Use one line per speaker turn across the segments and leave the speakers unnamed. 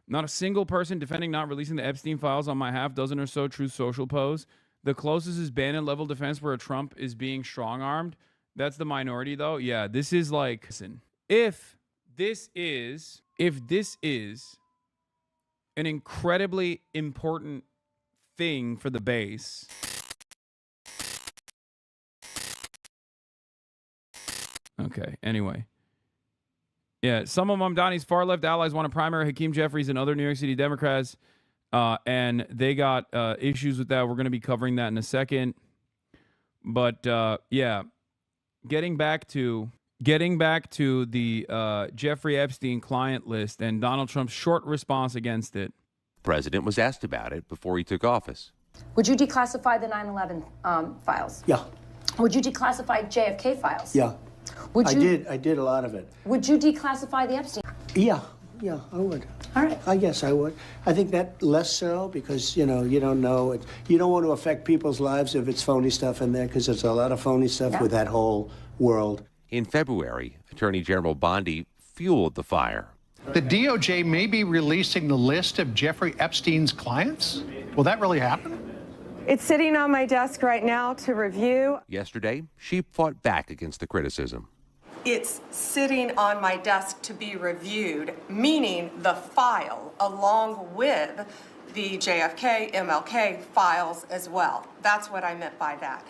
Not a single person defending not releasing the Epstein files on my half dozen or so Truth Social posts. The closest is Bannon level defense where Trump is being strong-armed. That's the minority, though. Yeah, this is like, listen, if this is an incredibly important thing for the base, okay, anyway. Yeah, some of Mamdani's far-left allies want to primary Hakeem Jeffries and other New York City Democrats, and they got issues with that. We're going to be covering that in a second. But, yeah, getting back to the Jeffrey Epstein client list and Donald Trump's short response against it.
The president was asked about it before he took office.
Would you declassify the 9/11 files?
Yeah.
Would you declassify JFK files?
Yeah.
Would you?
I did a lot of it.
Would you declassify the Epstein?
Yeah, I would.
All right.
I guess I would. I think that less so because, you don't know it. You don't want to affect people's lives if it's phony stuff in there because there's a lot of phony stuff with that whole world.
In February, Attorney General Bondi fueled the fire.
The DOJ may be releasing the list of Jeffrey Epstein's clients? Will that really happen?
It's sitting on my desk right now to review.
Yesterday, she fought back against the criticism.
It's sitting on my desk to be reviewed, meaning the file along with the JFK, MLK files as well. That's what I meant by that.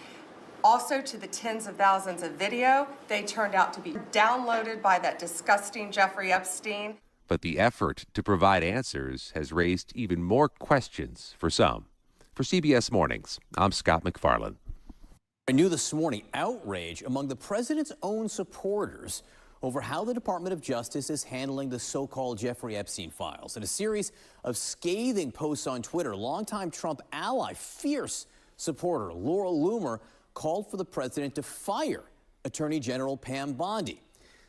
Also, to the tens of thousands of video, they turned out to be downloaded by that disgusting Jeffrey Epstein.
But the effort to provide answers has raised even more questions for some. For CBS Mornings, I'm Scott McFarland.
New this morning, outrage among the president's own supporters over how the Department of Justice is handling the so-called Jeffrey Epstein files. In a series of scathing posts on Twitter, longtime Trump ally, fierce supporter Laura Loomer called for the president to fire Attorney General Pam Bondi.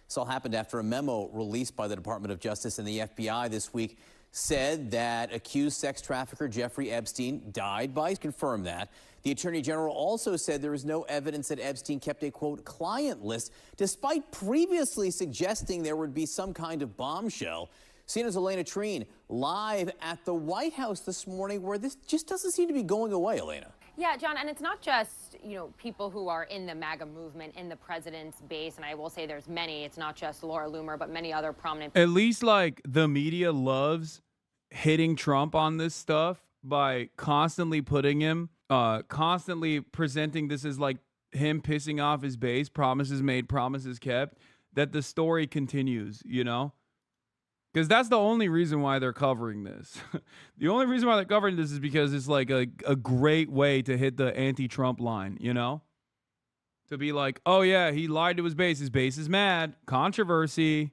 This all happened after a memo released by the Department of Justice and the FBI this week said that accused sex trafficker Jeffrey Epstein died by confirmed that. The Attorney General also said there is no evidence that Epstein kept a, quote, client list, despite previously suggesting there would be some kind of bombshell. CNN's Elena Treen live at the White House this morning where this just doesn't seem to be going away, Elena.
Yeah, John, and it's not just, people who are in the MAGA movement, in the president's base, and I will say there's many. It's not just Laura Loomer, but many other prominent.
At least, the media loves hitting Trump on this stuff by constantly putting him, constantly presenting this as him pissing off his base, promises made, promises kept, that the story continues, Because that's the only reason why they're covering this. The only reason why they're covering this is because it's a great way to hit the anti-Trump line, To be like, oh yeah, he lied to his base. His base is mad. Controversy.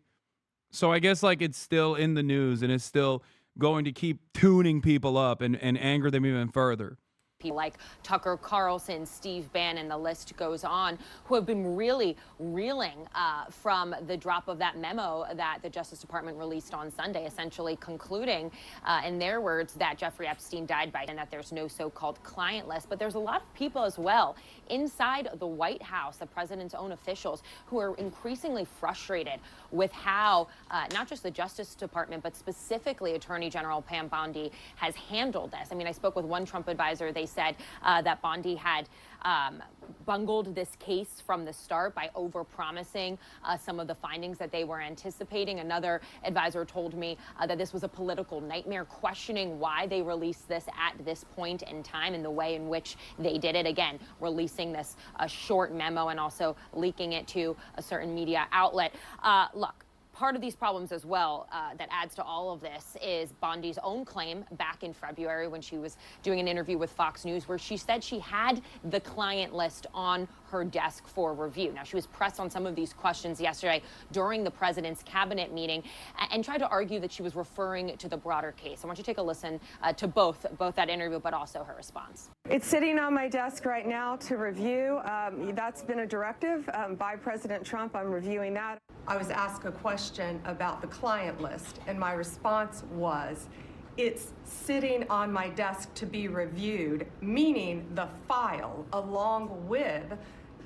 So I guess it's still in the news and it's still going to keep tuning people up and anger them even further.
People like Tucker Carlson, Steve Bannon, the list goes on, who have been really reeling from the drop of that memo that the Justice Department released on Sunday, essentially concluding, in their words, that Jeffrey Epstein died by and that there's no so-called client list. But there's a lot of people as well inside the White House, the president's own officials, who are increasingly frustrated with how not just the Justice Department, but specifically Attorney General Pam Bondi has handled this. I mean, I spoke with one Trump advisor. They said that Bondi had bungled this case from the start by overpromising some of the findings that they were anticipating. Another advisor told me that this was a political nightmare, questioning why they released this at this point in time and the way in which they did it. Again, releasing this short memo and also leaking it to a certain media outlet. Look. Part of these problems as well that adds to all of this is Bondi's own claim back in February when she was doing an interview with Fox News where she said she had the client list on her desk for review. Now, she was pressed on some of these questions yesterday during the president's cabinet meeting and tried to argue that she was referring to the broader case. I want you to take a listen to both that interview, but also her response.
It's sitting on my desk right now to review. That's been a directive by President Trump. I'm reviewing that. I was asked a question about the client list, and my response was, it's sitting on my desk to be reviewed, meaning the file along with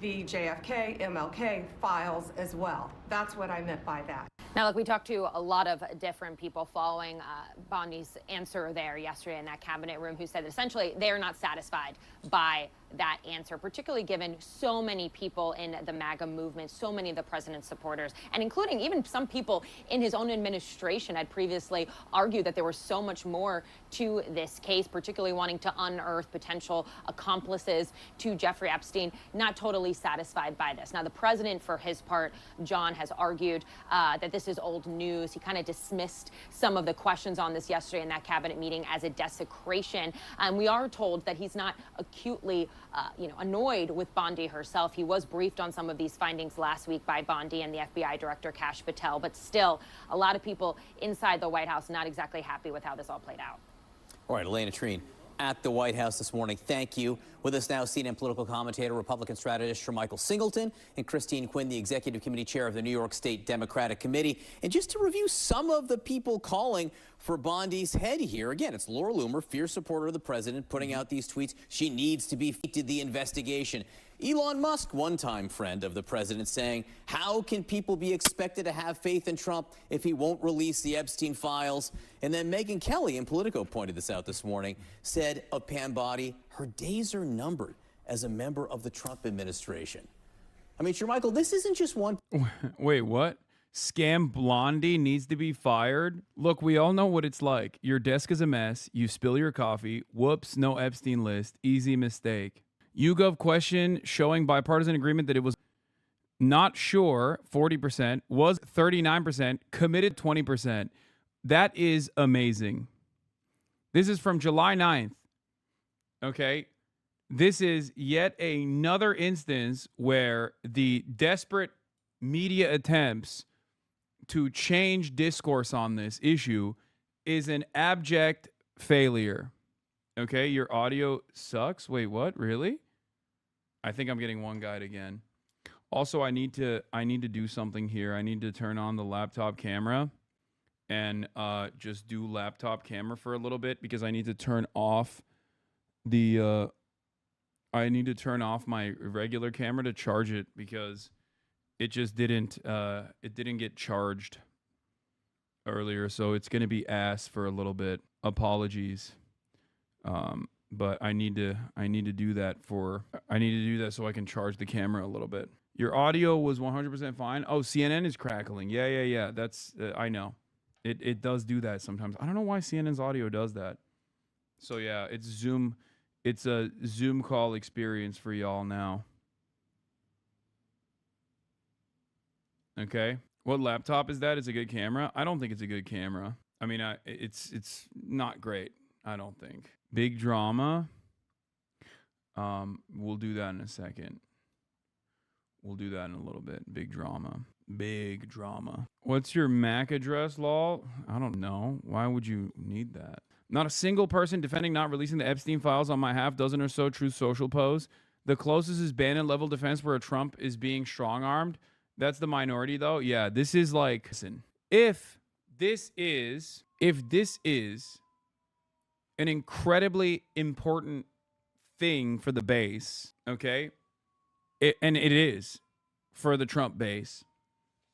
the JFK, MLK files as well. That's what I meant by that.
Now, look, we talked to a lot of different people following Bondi's answer there yesterday in that cabinet room who said that essentially they are not satisfied by that answer, particularly given so many people in the MAGA movement, so many of the president's supporters, and including even some people in his own administration had previously argued that there was so much more to this case, particularly wanting to unearth potential accomplices to Jeffrey Epstein, not totally satisfied by this. Now, the president, for his part, John, has argued that this is old news. He kind of dismissed some of the questions on this yesterday in that cabinet meeting as a desecration. And we are told that he's not acutely annoyed with Bondi herself. He was briefed on some of these findings last week by Bondi and the FBI director, Kash Patel, but still a lot of people inside the White House not exactly happy with how this all played out.
All right, Elena Treen at the White House this morning. Thank you. With us now, CNN political commentator, Republican strategist Michael Singleton, and Christine Quinn, the executive committee chair of the New York State Democratic Committee. And just to review some of the people calling for Bondi's head here, again, it's Laura Loomer, fierce supporter of the president, putting out these tweets. She needs to be did the investigation. Elon Musk, one-time friend of the president, saying, how can people be expected to have faith in Trump if he won't release the Epstein files? And then Megyn Kelly in Politico pointed this out this morning, said of Pam Bondi, her days are numbered as a member of the Trump administration. I mean, sure, Michael, this isn't just one.
Wait, what? Scam Blondie needs to be fired? Look, we all know what it's like. Your desk is a mess. You spill your coffee. Whoops, no Epstein list. Easy mistake. YouGov question showing bipartisan agreement that it was not sure, 40%, was 39%, committed 20%. That is amazing. This is from July 9th. Okay. This is yet another instance where the desperate media attempts to change discourse on this issue is an abject failure. Okay, your audio sucks. Wait, what? Really? I think I'm getting one guide again. Also, I need to do something here. I need to turn on the laptop camera and just do laptop camera for a little bit because I need to turn off the I need to turn off my regular camera to charge it because it just didn't get charged earlier, so it's going to be ass for a little bit. Apologies. But I need to do that so I can charge the camera a little bit. Your audio was 100% fine. Oh, CNN is crackling. Yeah. That's I know. It does do that sometimes. I don't know why CNN's audio does that. So yeah, it's Zoom. It's a Zoom call experience for y'all now. Okay. What laptop is that? Is it a good camera? I don't think it's a good camera. I mean, it's not great. I don't think. Big drama. We'll do that in a second. We'll do that in a little bit. Big drama. Big drama. What's your MAC address, lol? I don't know. Why would you need that? Not a single person defending not releasing the Epstein files on my half dozen or so Truth Social posts. The closest is Bannon level defense where Trump is being strong-armed. That's the minority, though. Yeah, this is like, listen, if this is an incredibly important thing for the base, okay? And it is for the Trump base.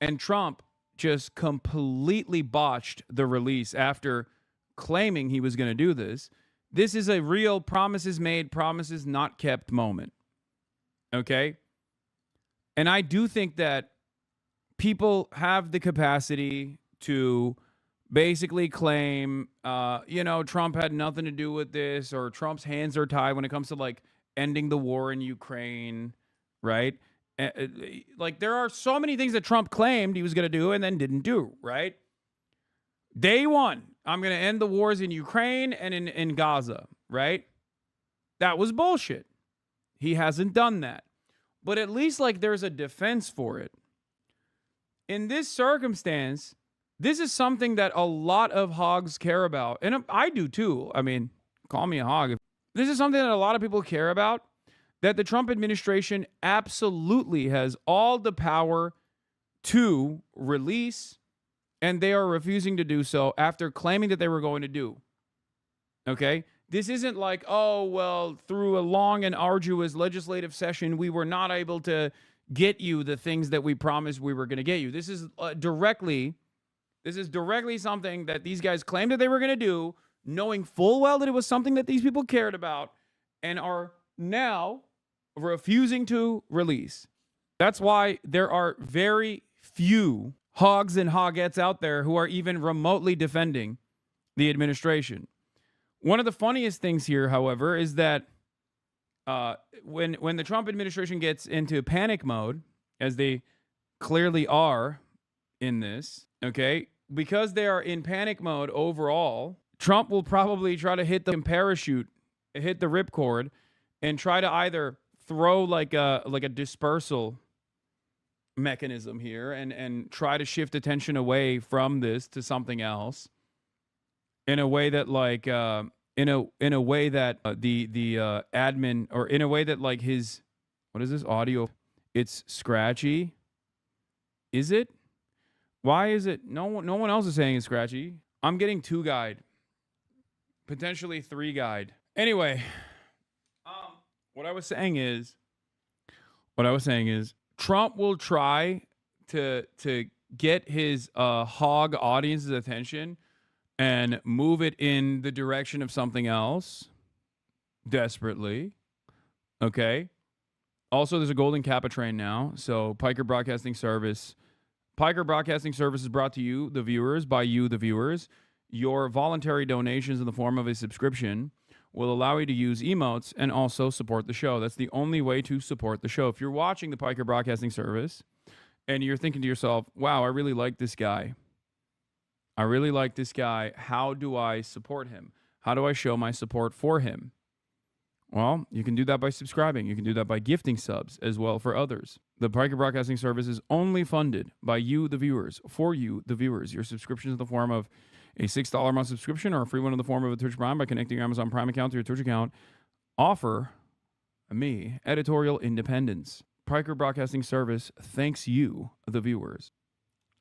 And Trump just completely botched the release after claiming he was going to do this. This is a real promises made, promises not kept moment. Okay? And I do think that people have the capacity to basically claim, Trump had nothing to do with this, or Trump's hands are tied when it comes to like ending the war in Ukraine, right? Like there are so many things that Trump claimed he was going to do and then didn't do, right? Day one, I'm going to end the wars in Ukraine and in Gaza, right? That was bullshit. He hasn't done that. But at least like there's a defense for it. In this circumstance, this is something that a lot of hogs care about. And I do too. I mean, call me a hog. This is something that a lot of people care about, that the Trump administration absolutely has all the power to release, and they are refusing to do so after claiming that they were going to do. Okay? This isn't like, oh, well, through a long and arduous legislative session, we were not able to get you the things that we promised we were going to get you. This is directly something that these guys claimed that they were going to do, knowing full well that it was something that these people cared about and are now refusing to release. That's why there are very few hogs and hogettes out there who are even remotely defending the administration. One of the funniest things here, however, is that when the Trump administration gets into panic mode, as they clearly are in this, okay, because they are in panic mode overall, Trump will probably try to hit the parachute, hit the ripcord, and try to either throw like a dispersal mechanism here and try to shift attention away from this to something else in a way that like in a way that the admin, or in a way that like his, what is this audio? It's scratchy. Is it? Why is it? No one else is saying it's scratchy. I'm getting 2 guide, potentially 3 guide. Anyway, what I was saying is Trump will try to get his hog audience's attention and move it in the direction of something else desperately. Okay. Also, there's a golden Kappa train now. So Piker Broadcasting Service is brought to you, the viewers, by you, the viewers. Your voluntary donations in the form of a subscription will allow you to use emotes and also support the show. That's the only way to support the show. If you're watching the Piker Broadcasting Service and you're thinking to yourself, wow, I really like this guy. How do I support him? How do I show my support for him? Well, you can do that by subscribing. You can do that by gifting subs as well for others. The Piker Broadcasting Service is only funded by you, the viewers, for you, the viewers. Your subscription is in the form of a $6 a month subscription or a free one in the form of a Twitch Prime by connecting your Amazon Prime account to your Twitch account. Offer me editorial independence. Piker Broadcasting Service thanks you, the viewers.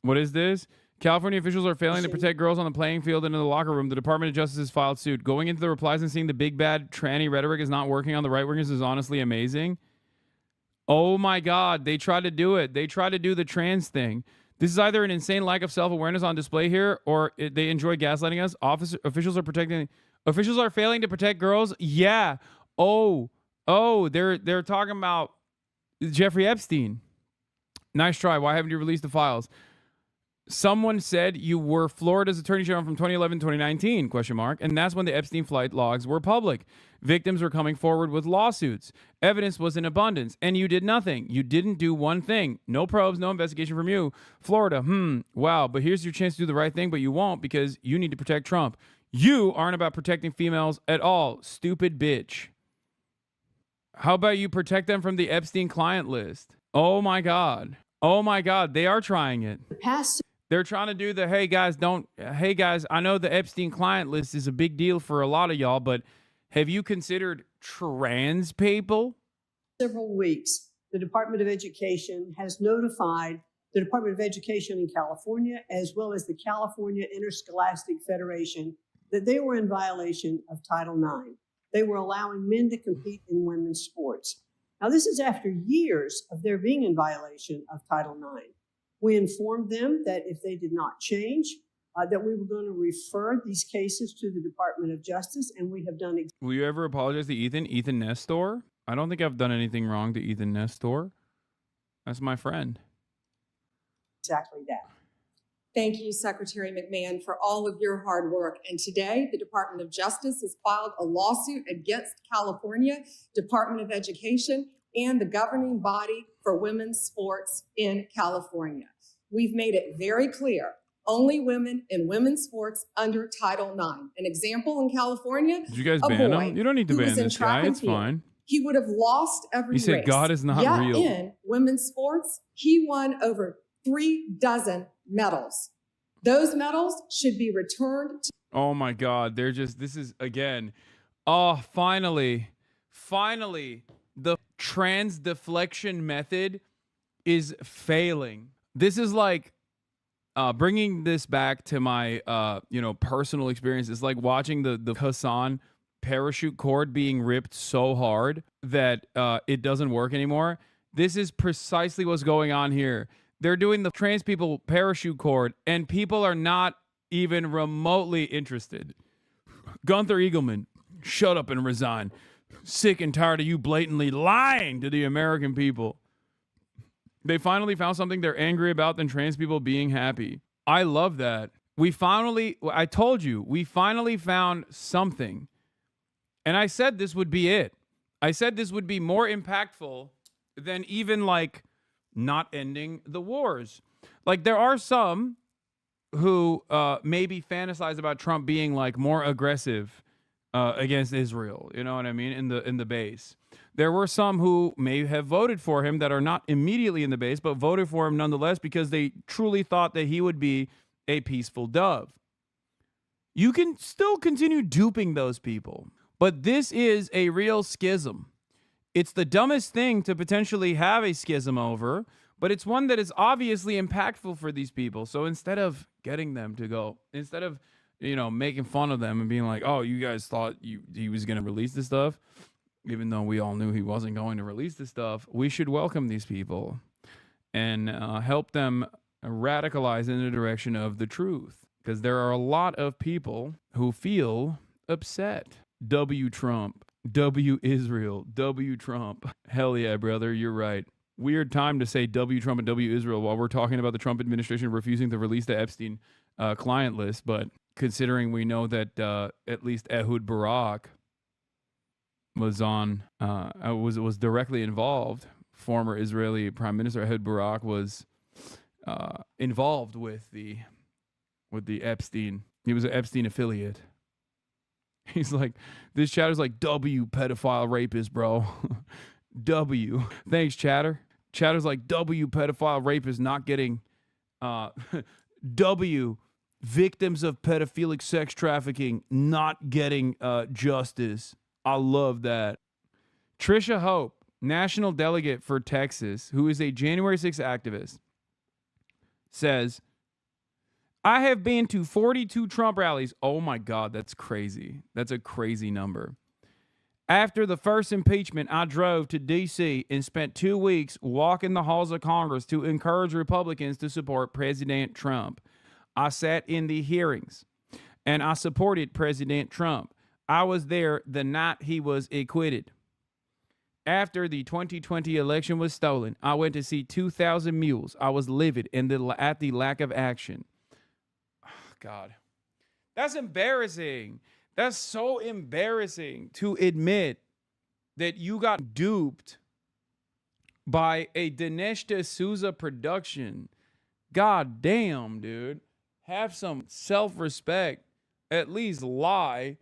What is this? California officials are failing to protect girls on the playing field and in the locker room. The Department of Justice has filed suit. Going into the replies and seeing the big bad tranny rhetoric is not working on the right wingers is honestly amazing. Oh my God, they tried to do it. They tried to do the trans thing. This is either an insane lack of self-awareness on display here, or they enjoy gaslighting us. Officials are failing to protect girls. Yeah. Oh, they're talking about Jeffrey Epstein. Nice try. Why haven't you released the files? Someone said you were Florida's Attorney General from 2011 to 2019, question mark. And that's when the Epstein flight logs were public. Victims were coming forward with lawsuits. Evidence was in abundance. And you did nothing. You didn't do one thing. No probes, no investigation from you. Florida, wow. But here's your chance to do the right thing, but you won't because you need to protect Trump. You aren't about protecting females at all. Stupid bitch. How about you protect them from the Epstein client list? Oh my God. Oh my God. They are trying it. They're trying to do the, hey guys, I know the Epstein client list is a big deal for a lot of y'all, but have you considered trans people?
Several weeks, the Department of Education has notified the Department of Education in California, as well as the California Interscholastic Federation, that they were in violation of Title IX. They were allowing men to compete in women's sports. Now, this is after years of their being in violation of Title IX. We informed them that if they did not change, that we were going to refer these cases to the Department of Justice, and we have done it.
Will you ever apologize to Ethan Nestor? I don't think I've done anything wrong to Ethan Nestor. That's my friend.
Exactly that.
Thank you, Secretary McMahon, for all of your hard work. And today, the Department of Justice has filed a lawsuit against California Department of Education and the governing body for women's sports in California. We've made it very clear, only women in women's sports under Title IX. An example in California,
did you guys ban him? You don't need to ban this guy. It's fine.
He would have lost every race.
He said God is not real.
In women's sports, he won over 36 medals. Those medals should be returned to—
Oh my God. This is again. Oh, finally, the trans deflection method is failing. This is like bringing this back to my personal experience. It's like watching the Hasan parachute cord being ripped so hard that it doesn't work anymore. This is precisely what's going on here. They're doing the trans people parachute cord, and people are not even remotely interested. Gunther Eagleman, shut up and resign. Sick and tired of you blatantly lying to the American people. They finally found something they're angry about than trans people being happy. I love that. I told you, we finally found something. And I said this would be it. I said this would be more impactful than even like not ending the wars. Like there are some who maybe fantasize about Trump being like more aggressive against Israel. You know what I mean? In the base. There were some who may have voted for him that are not immediately in the base, but voted for him nonetheless because they truly thought that he would be a peaceful dove. You can still continue duping those people, but this is a real schism. It's the dumbest thing to potentially have a schism over, but it's one that is obviously impactful for these people. So instead of getting them to go, instead of, making fun of them and being like, oh, you guys thought he was going to release this stuff, even though we all knew he wasn't going to release this stuff, we should welcome these people and help them radicalize in the direction of the truth. Because there are a lot of people who feel upset. W Trump, W Israel, W Trump. Hell yeah, brother, you're right. Weird time to say W Trump and W Israel while we're talking about the Trump administration refusing to release the Epstein client list. But considering we know that at least Ehud Barak was directly involved, former Israeli Prime Minister Ehud Barak was involved with the Epstein. He was an Epstein affiliate. He's like, this chatter's like, W pedophile rapist, bro. W. Thanks, chatter. Chatter's like, W pedophile rapist not getting W victims of pedophilic sex trafficking not getting justice. I love that. Trisha Hope, national delegate for Texas, who is a January 6th activist, says, I have been to 42 Trump rallies. Oh my God, that's crazy. That's a crazy number. After the first impeachment, I drove to D.C. and spent 2 weeks walking the halls of Congress to encourage Republicans to support President Trump. I sat in the hearings and I supported President Trump. I was there the night he was acquitted. After the 2020 election was stolen, I went to see 2,000 mules. I was livid at the lack of action. God, that's embarrassing. That's so embarrassing to admit that you got duped by a Dinesh D'Souza production. God damn, dude. Have some self-respect. At least lie.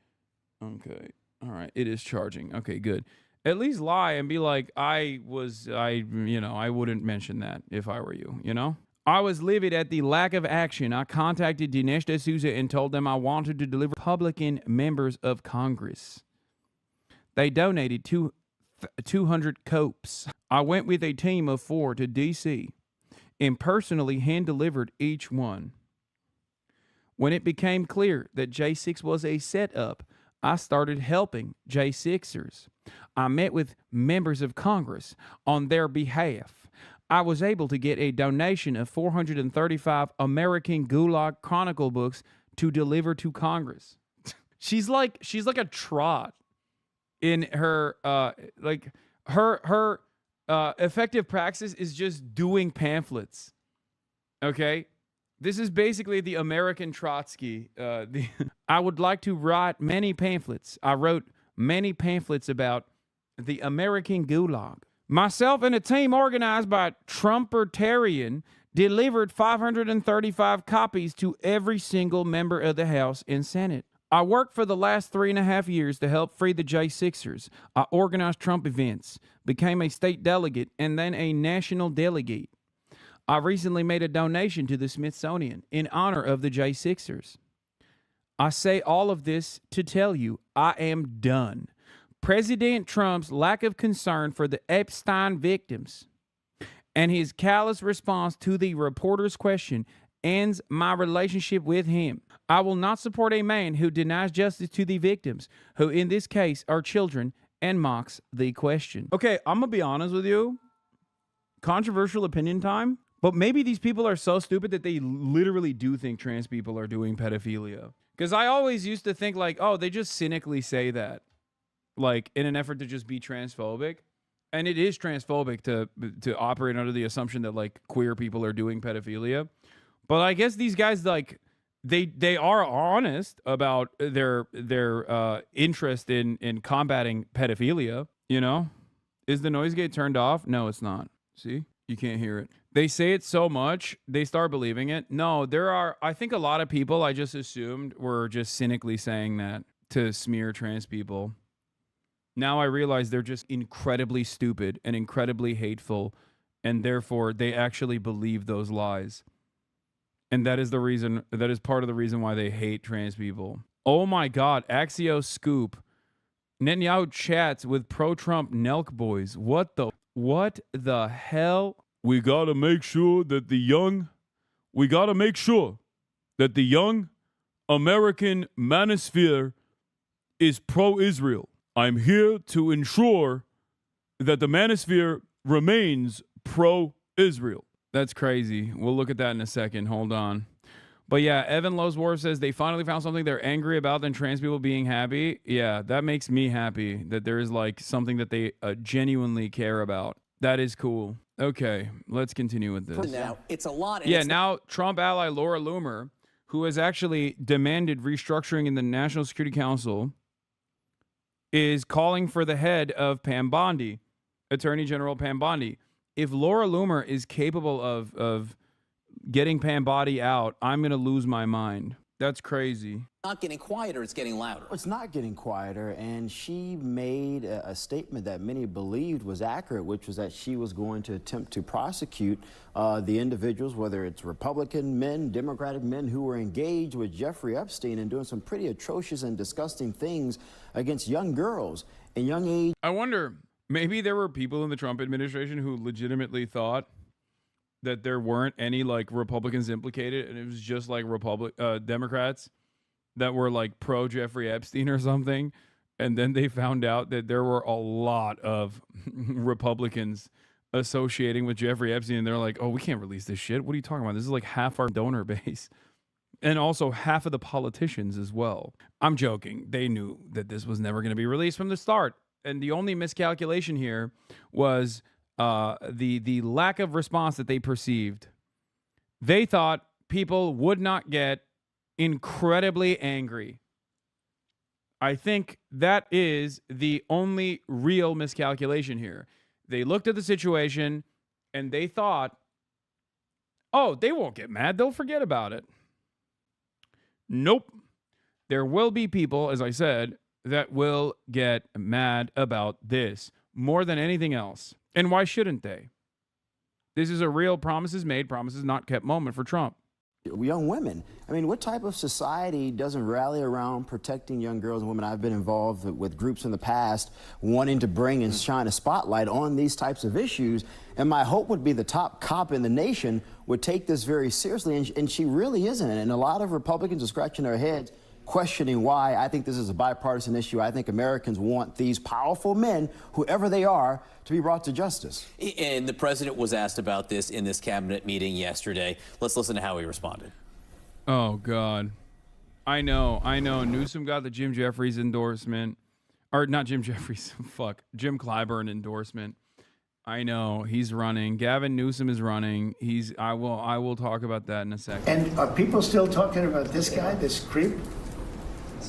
Okay. All right. It is charging. Okay, good. At least lie and be like, I wouldn't mention that if I were you, I was livid at the lack of action. I contacted Dinesh D'Souza and told them I wanted to deliver Republican members of Congress. They donated 200 copes. I went with a team of 4 to D.C. and personally hand-delivered each one. When it became clear that J6 was a setup, I started helping J6ers. I met with members of Congress on their behalf. I was able to get a donation of 435 American Gulag Chronicle books to deliver to Congress. She's like a trot in her her effective praxis is just doing pamphlets. Okay? This is basically the American Trotsky. I would like to write many pamphlets. I wrote many pamphlets about the American Gulag. Myself and a team organized by Trumpertarian delivered 535 copies to every single member of the House and Senate. I worked for the last 3.5 years to help free the J6ers. I organized Trump events, became a state delegate, and then a national delegate. I recently made a donation to the Smithsonian in honor of the J6ers. I say all of this to tell you I am done. President Trump's lack of concern for the Epstein victims and his callous response to the reporter's question ends my relationship with him. I will not support a man who denies justice to the victims, who in this case are children, and mocks the question. Okay, I'm going to be honest with you. controversial opinion time, but maybe these people are so stupid that they literally do think trans people are doing pedophilia. Because I always used to think like, oh, they just cynically say that, like in an effort to just be transphobic. And it is transphobic to operate under the assumption that like queer people are doing pedophilia. But I guess these guys, like, they are honest about their interest in combating pedophilia, you know? Is the noise gate turned off? No, it's not. See? You can't hear it. They say it so much, they start believing it. No, I think a lot of people I just assumed were just cynically saying that to smear trans people. Now I realize they're just incredibly stupid and incredibly hateful, and therefore they actually believe those lies. And that is part of the reason why they hate trans people. Oh my God, Axios scoop. Netanyahu chats with pro-Trump Nelk boys. What the hell? We gotta make sure that the young American manosphere is pro-Israel. I'm here to ensure that the manosphere remains pro-Israel. That's crazy. We'll look at that in a second. Hold on. But yeah, Evan Lowsworth says they finally found something they're angry about than trans people being happy. Yeah, that makes me happy that there is like something that they genuinely care about. That is cool. Okay, let's continue with this.
Now, it's a lot.
Yeah, now Trump ally Laura Loomer, who has actually demanded restructuring in the National Security Council, is calling for the head of Pam Bondi, Attorney General Pam Bondi. If Laura Loomer is capable of getting Pam Bondi out, I'm going to lose my mind. That's crazy.
Not getting quieter, it's getting louder.
It's not getting quieter, and she made a statement that many believed was accurate, which was that she was going to attempt to prosecute the individuals, whether it's Republican men, Democratic men, who were engaged with Jeffrey Epstein and doing some pretty atrocious and disgusting things against young girls in young age.
I wonder, maybe there were people in the Trump administration who legitimately thought that there weren't any like Republicans implicated, and it was just like Democrats that were like pro Jeffrey Epstein or something. And then they found out that there were a lot of Republicans associating with Jeffrey Epstein. And they're like, oh, we can't release this shit. What are you talking about? This is like half our donor base and also half of the politicians as well. I'm joking. They knew that this was never going to be released from the start. And the only miscalculation here was the lack of response that they perceived. They thought people would not get incredibly angry. I think that is the only real miscalculation here. They looked at the situation and they thought, oh, they won't get mad. They'll forget about it. Nope. There will be people, as I said, that will get mad about this more than anything else. And why shouldn't they? This is a real promises made, promises not kept moment for Trump.
Young women. I mean, what type of society doesn't rally around protecting young girls and women? I've been involved with groups in the past wanting to bring and shine a spotlight on these types of issues. And my hope would be the top cop in the nation would take this very seriously. And she really isn't. And a lot of Republicans are scratching their heads, questioning why. I think this is a bipartisan issue. I think Americans want these powerful men, whoever they are, to be brought to justice.
And the president was asked about this in this cabinet meeting yesterday. Let's listen to how he responded.
Oh, God. I know. Newsom got the Jim Jeffries endorsement. Or not Jim Jeffries. Fuck. Jim Clyburn endorsement. I know. He's running. Gavin Newsom is running. I will talk about that in a second.
And are people still talking about this guy, this creep?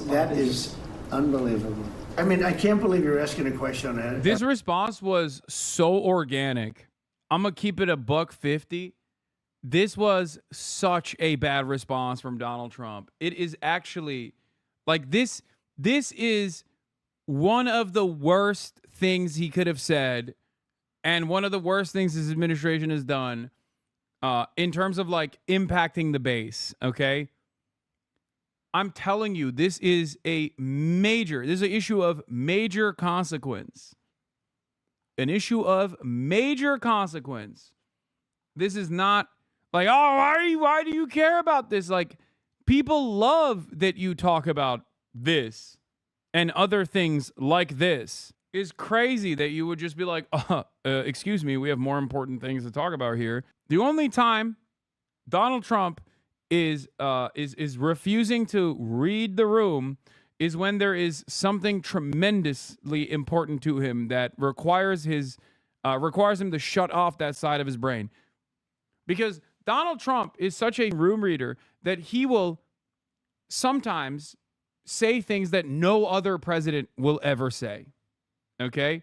That is unbelievable. I mean, I can't believe you're asking a question on that.
This response was so organic. I'm going to keep it $150. This was such a bad response from Donald Trump. It is actually like this is one of the worst things he could have said, and one of the worst things his administration has done in terms of like impacting the base, okay? I'm telling you, this is an issue of major consequence. An issue of major consequence. This is not like, oh, why do you care about this? Like, people love that you talk about this and other things like this. is crazy that you would just be like, excuse me, we have more important things to talk about here. The only time Donald Trump is refusing to read the room is when there is something tremendously important to him that requires him to shut off that side of his brain. Because Donald Trump is such a room reader that he will sometimes say things that no other president will ever say. Okay?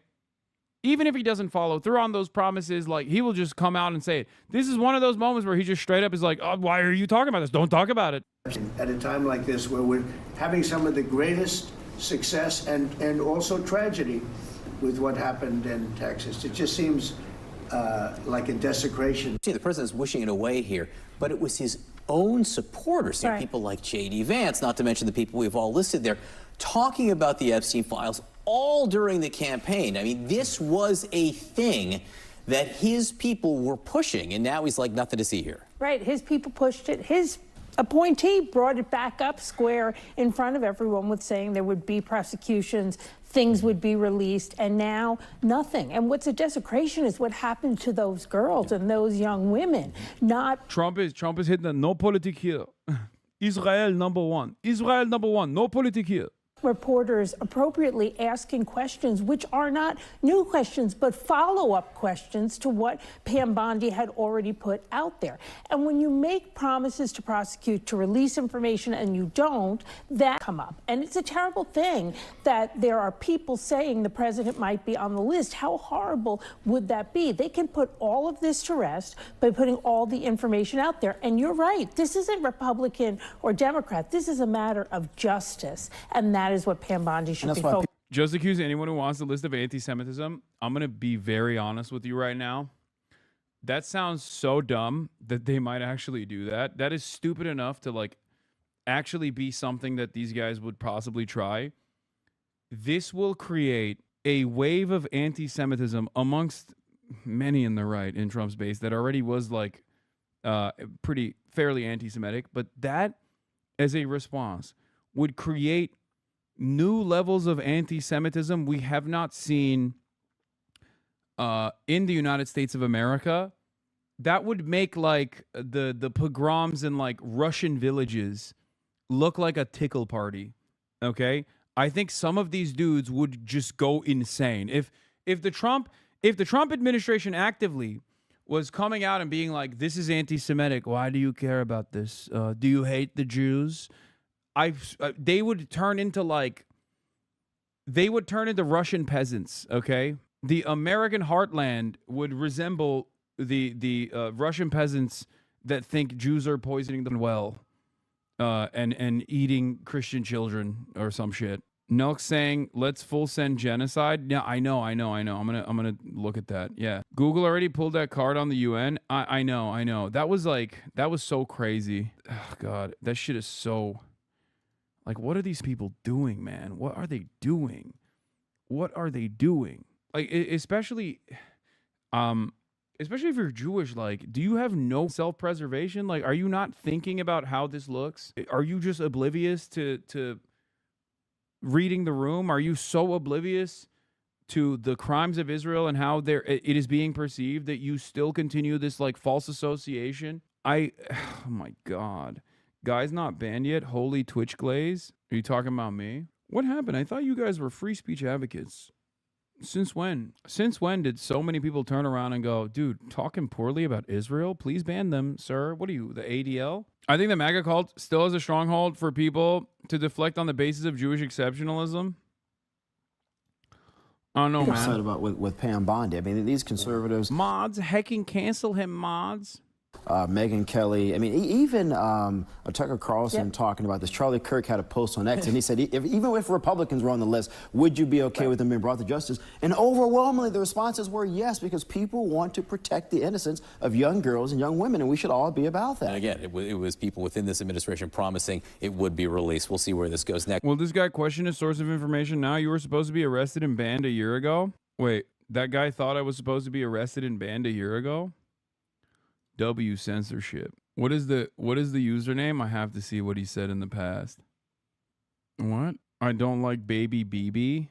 Even if he doesn't follow through on those promises, like, he will just come out and say it. This is one of those moments where he just straight up is like, oh, why are you talking about this? Don't talk about it.
At a time like this where we're having some of the greatest success and also tragedy with what happened in Texas. It just seems like a desecration.
See, the president's wishing it away here, but it was his own supporters, right. People like J.D. Vance, not to mention the people we've all listed there, talking about the Epstein files all during the campaign. I mean, this was a thing that his people were pushing, and now he's like, nothing to see here.
Right, his people pushed it. His appointee brought it back up square in front of everyone with saying there would be prosecutions, things would be released, and now nothing. And what's a desecration is what happened to those girls and those young women. Not
Trump is hitting the no politic here. Israel number one. Israel number one. No politic here.
Reporters appropriately asking questions which are not new questions but follow-up questions to what Pam Bondi had already put out there. And when you make promises to prosecute, to release information, and you don't, that come up. And it's a terrible thing that there are people saying the president might be on the list. How horrible would that be? They can put all of this to rest by putting all the information out there. And you're right, this isn't Republican or Democrat. This is a matter of justice, and that is what Pam Bondi should be focused.
Just accuse anyone who wants a list of anti-Semitism. I'm going to be very honest with you right now. That sounds so dumb that they might actually do that. That is stupid enough to, like, actually be something that these guys would possibly try. This will create a wave of anti-Semitism amongst many in the right in Trump's base that already was, like, fairly anti-Semitic. But that, as a response, would create new levels of anti-Semitism we have not seen in the United States of America. That would make, like, the pogroms in, like, Russian villages look like a tickle party. Okay, I think some of these dudes would just go insane if the Trump administration actively was coming out and being like, this is anti-Semitic. Why do you care about this? Do you hate the Jews? They would turn into Russian peasants, okay? The American heartland would resemble the Russian peasants that think Jews are poisoning them well and eating Christian children or some shit. Nelk saying, let's full send genocide. Yeah, I know. I'm gonna look at that. Yeah. Google already pulled that card on the UN. I know. That was so crazy. Oh, God, that shit is so... Like, what are these people doing, man? What are they doing? Like, especially if you're Jewish, like, do you have no self-preservation? Like, are you not thinking about how this looks? Are you just oblivious to reading the room? Are you so oblivious to the crimes of Israel and how it is being perceived that you still continue this, like, false association? Oh my God. Guys not banned yet? Holy Twitch glaze? Are you talking about me? What happened? I thought you guys were free speech advocates. Since when? Since when did so many people turn around and go, dude, talking poorly about Israel? Please ban them, sir. What are you, the ADL? I think the MAGA cult still has a stronghold for people to deflect on the basis of Jewish exceptionalism. I don't know, man.
Upset about with Pam Bondi. I mean, these conservatives...
Mods, hecking cancel him, mods.
Megyn Kelly, I mean, even Tucker Carlson talking about this. Charlie Kirk had a post on X, and he said, even if Republicans were on the list, would you be okay with them being brought to justice? And overwhelmingly, the responses were yes, because people want to protect the innocence of young girls and young women, and we should all be about that.
And again, it was people within this administration promising it would be released. We'll see where this goes next.
Will this guy question his source of information now? You were supposed to be arrested and banned a year ago? Wait, that guy thought I was supposed to be arrested and banned a year ago? W censorship. What is the username? I have to see what he said in the past. What? I don't like baby BB.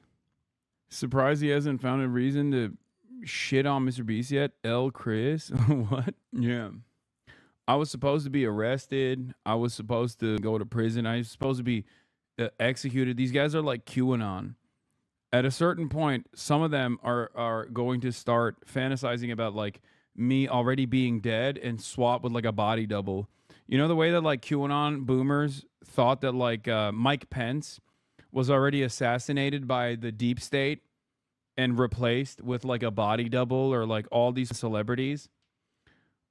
Surprised he hasn't found a reason to shit on Mr. Beast yet. L. Chris? What? Yeah. I was supposed to be arrested. I was supposed to go to prison. I was supposed to be executed. These guys are like QAnon. At a certain point, some of them are going to start fantasizing about like me already being dead and swap with like a body double. You know the way that like QAnon boomers thought that like Mike Pence was already assassinated by the deep state and replaced with like a body double, or like all these celebrities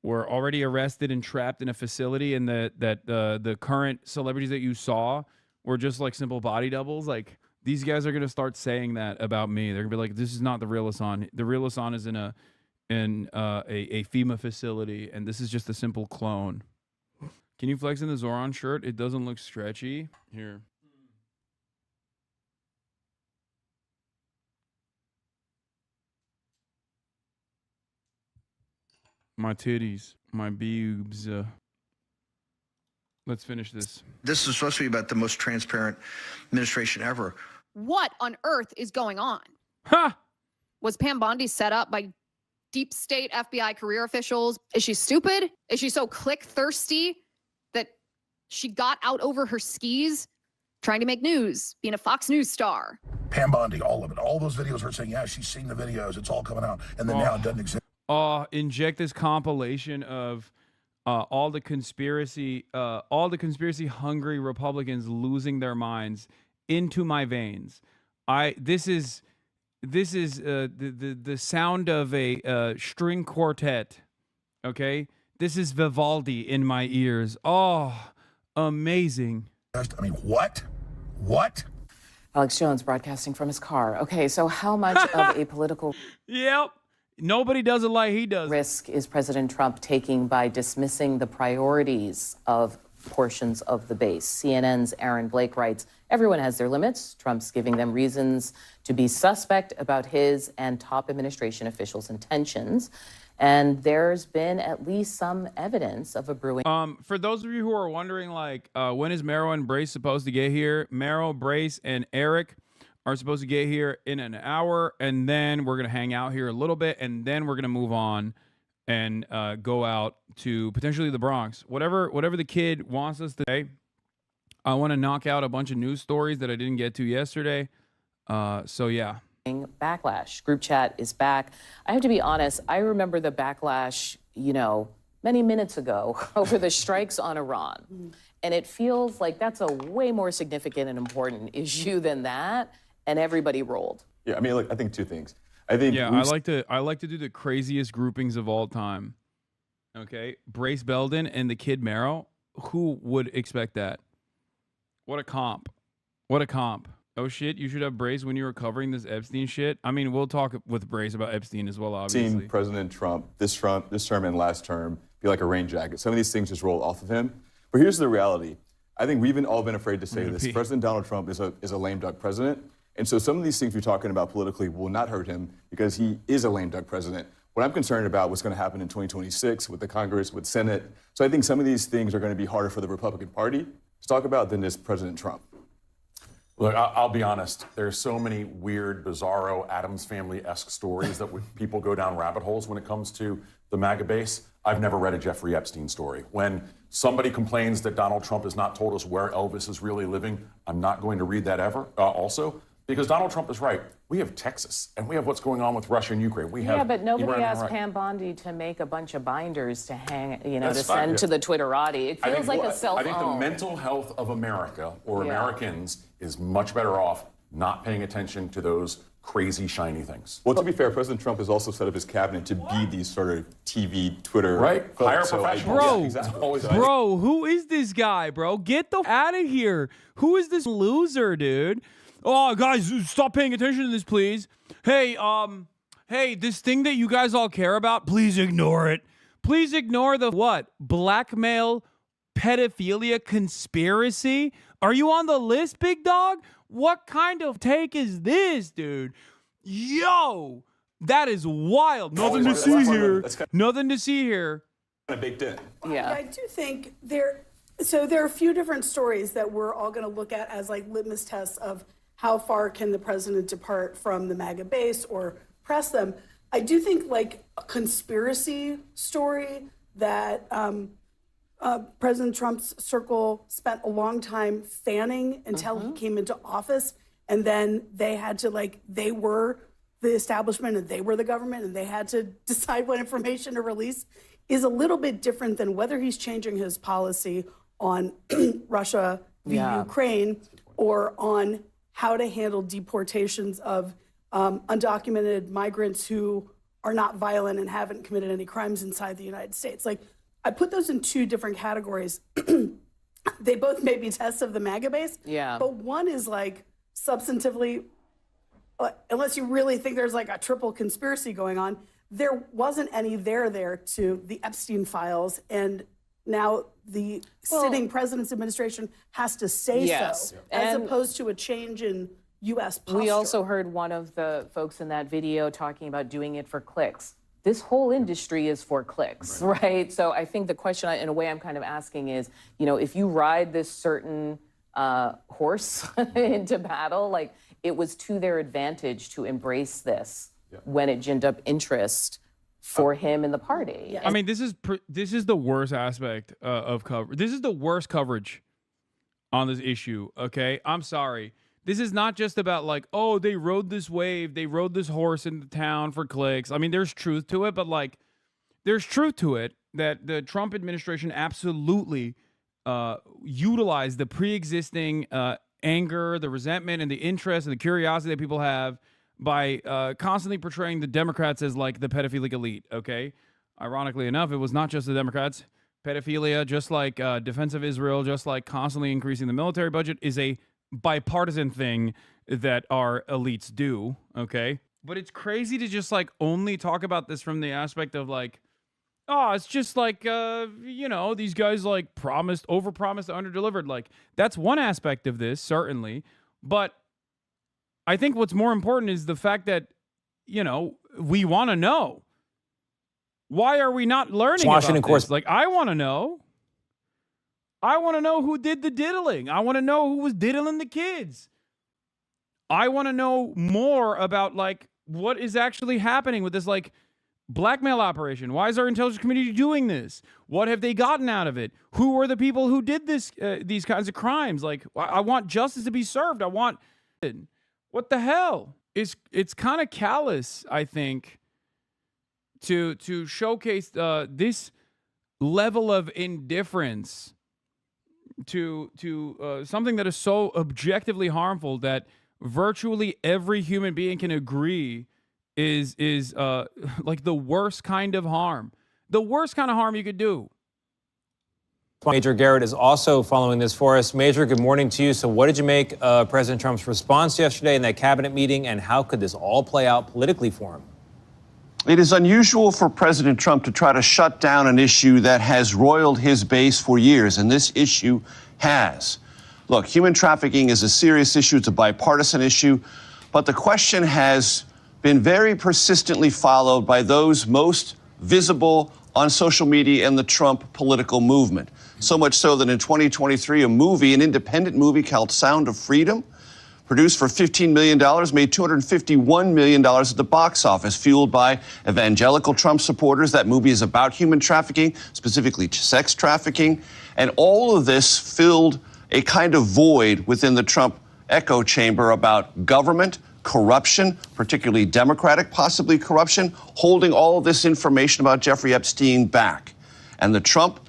were already arrested and trapped in a facility, and the current celebrities that you saw were just like simple body doubles. Like these guys are gonna start saying that about me. They're gonna be like, "This is not the real Hasan. The real Hasan is in a FEMA facility, and this is just a simple clone." Can you flex in the Zoran shirt? It doesn't look stretchy. Here. My titties, my boobs. Let's finish this.
This is supposed to be about the most transparent administration ever.
What on earth is going on?
Ha!
Was Pam Bondi set up by deep state FBI career officials? Is she stupid? Is she so click thirsty that she got out over her skis trying to make news, being a Fox News star?
Pam Bondi, all of it. All those videos are saying, yeah, she's seen the videos. It's all coming out. And then now it doesn't exist.
Inject this compilation of all the conspiracy hungry Republicans losing their minds into my veins. This is the sound of a string quartet. Okay, this is Vivaldi in my ears. Oh, amazing.
I mean, what?
Alex Jones broadcasting from his car. Okay, so how much of a political
Yep. Nobody does it like he does.
Risk is President Trump taking by dismissing the priorities of portions of the base? CNN's Aaron Blake writes, everyone has their limits. Trump's giving them reasons to be suspect about his and top administration officials' intentions. And there's been at least some evidence of a brewing.
For those of you who are wondering, like, when is Mero and Brace supposed to get here? Mero, Brace, and Eric are supposed to get here in an hour, and then we're going to hang out here a little bit, and then we're going to move on and go out to potentially the Bronx. Whatever the kid wants us to say. I want to knock out a bunch of news stories that I didn't get to yesterday. So, yeah.
Backlash. Group chat is back. I have to be honest, I remember the backlash, many minutes ago over the strikes on Iran. And it feels like that's a way more significant and important issue than that. And everybody rolled.
Yeah, I mean, look, I think two things. I think
I like to do the craziest groupings of all time. Okay, Brace Belden and the kid Mero. Who would expect that? What a comp! What a comp! Oh shit, you should have Brace when you were covering this Epstein shit. I mean, we'll talk with Brace about Epstein as well. Obviously,
seen President Trump this term and last term be like a rain jacket. Some of these things just roll off of him. But here's the reality. I think we've all been afraid to say this. President Donald Trump is a lame duck president. And so some of these things we're talking about politically will not hurt him because he is a lame duck president. What I'm concerned about what's going to happen in 2026 with the Congress, with Senate. So I think some of these things are going to be harder for the Republican Party to talk about than this President Trump.
Look, I'll be honest. There's so many weird, bizarro, Addams Family-esque stories that people go down rabbit holes when it comes to the MAGA base. I've never read a Jeffrey Epstein story. When somebody complains that Donald Trump has not told us where Elvis is really living, I'm not going to read that ever also. Because Donald Trump is right. We have Texas, and we have what's going on with Russia and Ukraine. We have
but nobody
Iran
asked
Iraq.
Pam Bondi to make a bunch of binders to hang,
That's
to
fine.
send to the Twitterati. It feels like a cell phone.
I think the mental health of America or Americans is much better off not paying attention to those crazy, shiny things.
Well, to be fair, President Trump has also set up his cabinet to be these sort of TV, Twitter.
Right. Hire
folks.
professionals.
Bro,
Yeah, exactly.
bro, who is this guy, bro? Get the out of here. Who is this loser, dude? Oh, guys, stop paying attention to this, please. Hey, this thing that you guys all care about, please ignore it. Please ignore the what? Blackmail, pedophilia, conspiracy? Are you on the list, big dog? What kind of take is this, dude? Yo, that is wild. Nothing to see here. Nothing to see here.
Kind of baked in.
Yeah.
I do think there are a few different stories that we're all going to look at as like litmus tests of how far can the president depart from the MAGA base or press them. I do think like a conspiracy story that President Trump's circle spent a long time fanning until he came into office. And then they had to they were the establishment and they were the government and they had to decide what information to release is a little bit different than whether he's changing his policy on Russia v. Ukraine or on how to handle deportations of undocumented migrants who are not violent and haven't committed any crimes inside the United States. Like, I put those in two different categories. They both may be tests of the MAGA base, but one is like substantively, unless you really think there's like a triple conspiracy going on, there wasn't any there to the Epstein files, and now the sitting president's administration has to say so, as opposed to a change in U.S. posture.
We also heard one of the folks in that video talking about doing it for clicks. This whole industry is for clicks, right? So I think the question, in a way, I'm kind of asking is, if you ride this certain horse into battle, like it was to their advantage to embrace this when it ginned up interest for him in the party.
I mean, this is the worst aspect of coverage. This is the worst coverage on this issue. Okay, I'm sorry. This is not just about like, oh, they rode this wave, they rode this horse into town for clicks. I mean, there's truth to it, but like, there's truth to it that the Trump administration absolutely utilized the pre-existing anger, the resentment, and the interest and the curiosity that people have by constantly portraying the Democrats as like the pedophilic elite. Okay, ironically enough, it was not just the Democrats. Pedophilia, just like defense of Israel, just like constantly increasing the military budget, is a bipartisan thing that our elites do, okay? But it's crazy to just like only talk about this from the aspect of like, oh, it's just like, these guys like overpromised, underdelivered. Like, that's one aspect of this, certainly. But I think what's more important is the fact that, we want to know. Why are we not learning about this? Like, I want to know. I want to know who did the diddling. I want to know who was diddling the kids. I want to know more about like what is actually happening with this like blackmail operation. Why is our intelligence community doing this? What have they gotten out of it? Who were the people who did this? These kinds of crimes? Like, I want justice to be served. I want. What the hell? It's kind of callous, I think, to showcase this level of indifference to something that is so objectively harmful that virtually every human being can agree is like the worst kind of harm. The worst kind of harm you could do.
Major Garrett is also following this for us. Major, good morning to you. So what did you make of President Trump's response yesterday in that cabinet meeting, and how could this all play out politically for him?
It is unusual for President Trump to try to shut down an issue that has roiled his base for years, and this issue has. Look, human trafficking is a serious issue. It's a bipartisan issue, but the question has been very persistently followed by those most visible on social media and the Trump political movement. So much so that in 2023, an independent movie called Sound of Freedom, produced for $15 million, made $251 million at the box office, fueled by evangelical Trump supporters. That movie is about human trafficking, specifically sex trafficking. And all of this filled a kind of void within the Trump echo chamber about government, corruption, particularly Democratic, possibly corruption, holding all of this information about Jeffrey Epstein back. And the Trump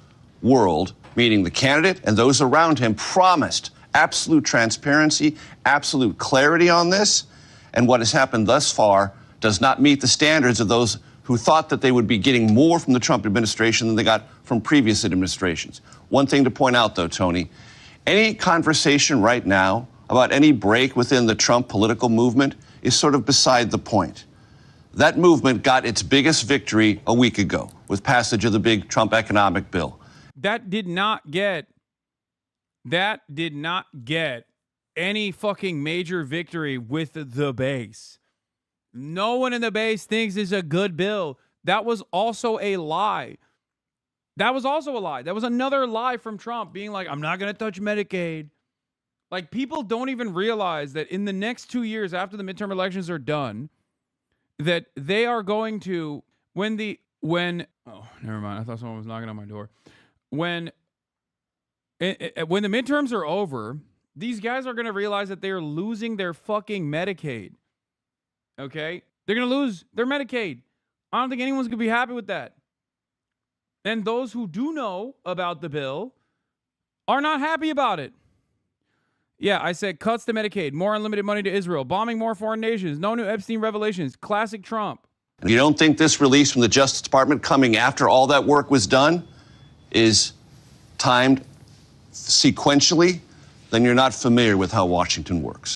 world, meaning the candidate and those around him, promised absolute transparency, absolute clarity on this. And what has happened thus far does not meet the standards of those who thought that they would be getting more from the Trump administration than they got from previous administrations. One thing to point out, though, Tony, any conversation right now about any break within the Trump political movement is sort of beside the point. That movement got its biggest victory a week ago with passage of the big Trump economic bill.
That did not get any fucking major victory with the base. No one in the base thinks it's a good bill. That was also a lie. That was another lie from Trump being like, I'm not going to touch Medicaid. Like, people don't even realize that in the next 2 years after the midterm elections are done, that they are going to, oh, never mind. I thought someone was knocking on my door. When the midterms are over, these guys are going to realize that they're losing their fucking Medicaid. Okay? They're going to lose their Medicaid. I don't think anyone's going to be happy with that. And those who do know about the bill are not happy about it. Yeah, I said cuts to Medicaid, more unlimited money to Israel, bombing more foreign nations, no new Epstein revelations, classic Trump.
You don't think this release from the Justice Department coming after all that work was done is timed sequentially? Then you're not familiar with how Washington works.